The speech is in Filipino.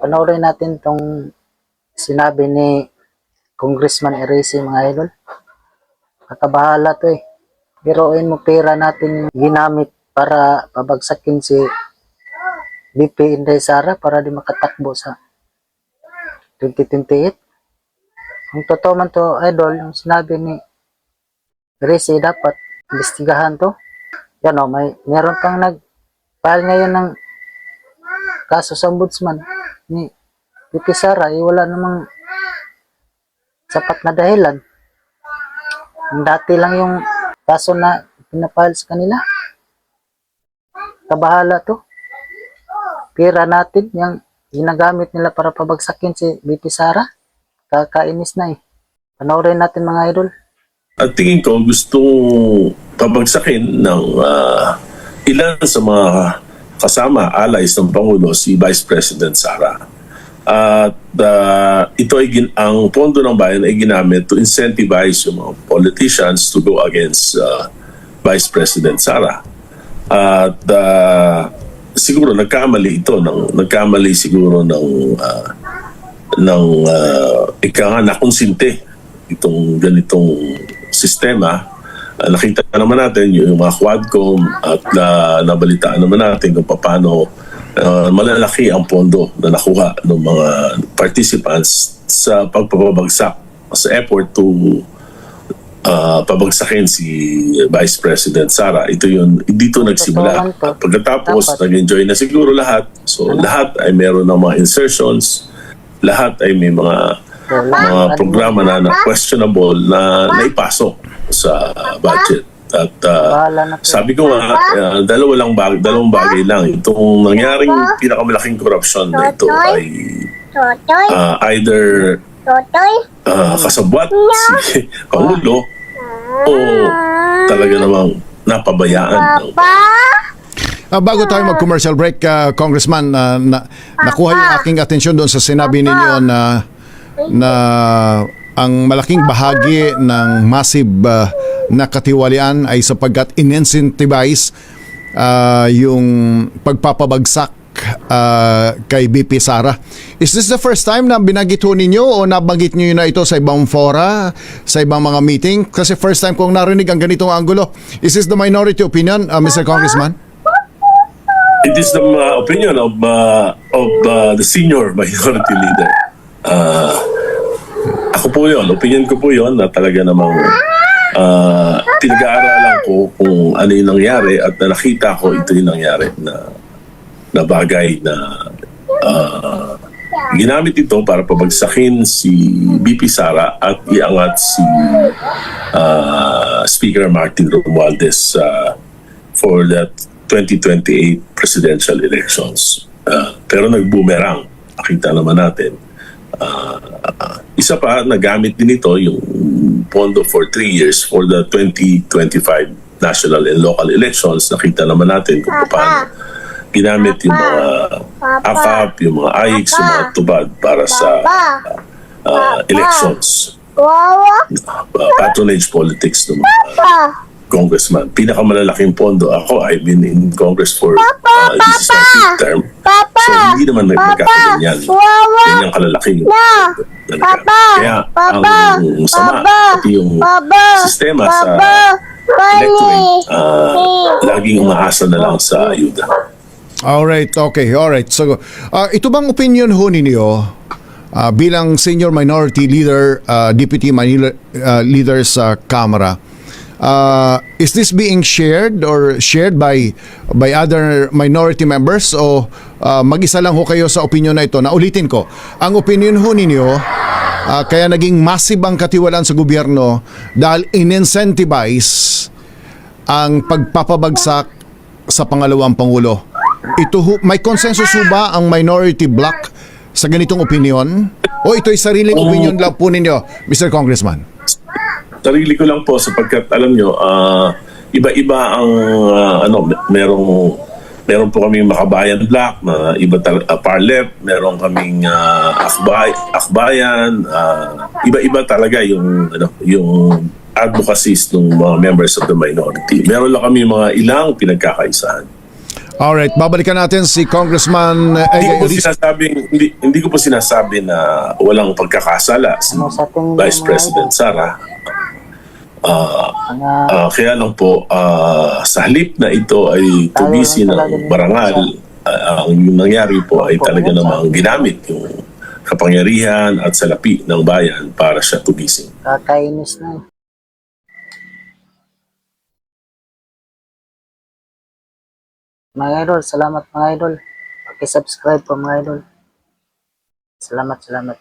Panoorin natin tong sinabi ni Congressman Eresi, mga idol. Kakabahala to eh. Biruin mo pera natin ginamit para pabagsakin si BP Inday Sara para di makatakbo sa 2028. Ang totoo man to, idol, yung sinabi ni Eresi, dapat imbestigahan to. Yan o, meron pang nag-file ngayon ng kaso sa ombudsman ni BP Sara, wala namang sapat na dahilan. Ang dati lang yung kaso na pinapile sa kanila. Kabahala to. Pera natin yung ginagamit nila para pabagsakin si BP Sara. Kakainis na eh. Panoorin natin, mga idol. At tingin ko gustong pabagsakin ng ilan sa mga kasama, allies ng Pangulo, si Vice President Sara. At ito ay ang pondo ng bayan ay ginamit to incentivize yung mga politicians to go against Vice President Sara. At siguro nagkamali siguro ng nakonsinte itong ganitong sistema. Nakita naman natin yung mga Quadcom at nabalitaan naman natin kung paano malalaki ang pondo na nakuha ng mga participants sa pagpapabagsak, sa effort to pabagsakin si Vice President Sara. Dito nagsimula. Pagkatapos, nag-enjoy na siguro lahat. So lahat ay meron ng mga insertions, lahat ay may mga programa na questionable na naipasok sa budget. At sabi ko nga, dalawang bagay lang. Itong nangyaring pinakamalaking korupsyon na ito ay either kasabwat si Pangulo o talaga namang napabayaan. Bago tayo mag-commercial break, Congressman, nakuha yung aking atensyon doon sa sinabi ninyo na ang malaking bahagi ng massive na katiwalian ay sapagkat in-incentivize yung pagpapabagsak kay BP Sara. Is this the first time na binanggit ho ninyo o nabanggit nyo na ito sa ibang fora, sa ibang mga meeting? Kasi first time kong narinig ang ganitong anggulo. Is this the minority opinion, Mr. Congressman? It is the opinion of the senior minority leader. Ako po yun, opinion ko po yun na talaga namang pinag-aaralan ko kung ano yung nangyari at nakita ko ito yung nangyari na bagay na ginamit ito para pabagsakin si BP Sara at iangat si Speaker Martin Romualdez for the 2028 presidential elections. Pero nag-boomerang, nakita naman natin. Isa pa, nagamit din ito yung pondo for 3 years for the 2025 national and local elections. Nakita naman natin kung paano ginamit yung mga AFAP, yung mga AIX, yung mga tubad para sa elections. Patronage politics ng mga congressman. Pinakamalalaking pondo. I've been in Congress for this is my 5th term. So hindi naman magkakaganyan. Ganyang kalalaking kaya ang sama pati yung sistema sa electorate laging umaasa na lang sa ayuda. Alright, okay, alright. So, ito bang opinion ho ninyo bilang senior minority leader, deputy leader sa Kamara? Is this being shared or shared by other minority members o mag-isa lang ho kayo sa opinion na ito? Naulitin ko, ang opinion ho ninyo kaya naging massive ang katiwalaan sa gobyerno dahil in-incentivize ang pagpapabagsak sa pangalawang Pangulo. Ito ho, may consensus ho ba ang minority bloc sa ganitong opinion? O ito'y sariling opinion lang po ninyo, Mr. Congressman? Sarili ko lang po sapagkat alam nyo, iba-iba ang meron po kaming Makabayan Block na iba Parlep, meron kaming Akbayan, iba-iba talaga yung advocacies ng mga members of the minority. Meron lang kami mga ilang pinagkakaisahan. Alright, babalikan natin si Congressman Hindi ko po sinasabi na walang pagkakasala si Ano sa tingin Vice ng mga President idol? Sara. Mga Kaya lang po, sa halip na ito ay tubisi ng barangal, ang nangyari po ay talaga namang ginamit yung kapangyarihan at salapi ng bayan para siya tubisin. kakainis na. Mga idol, salamat mga idol. Paki-subscribe po mga idol. Salamat, salamat.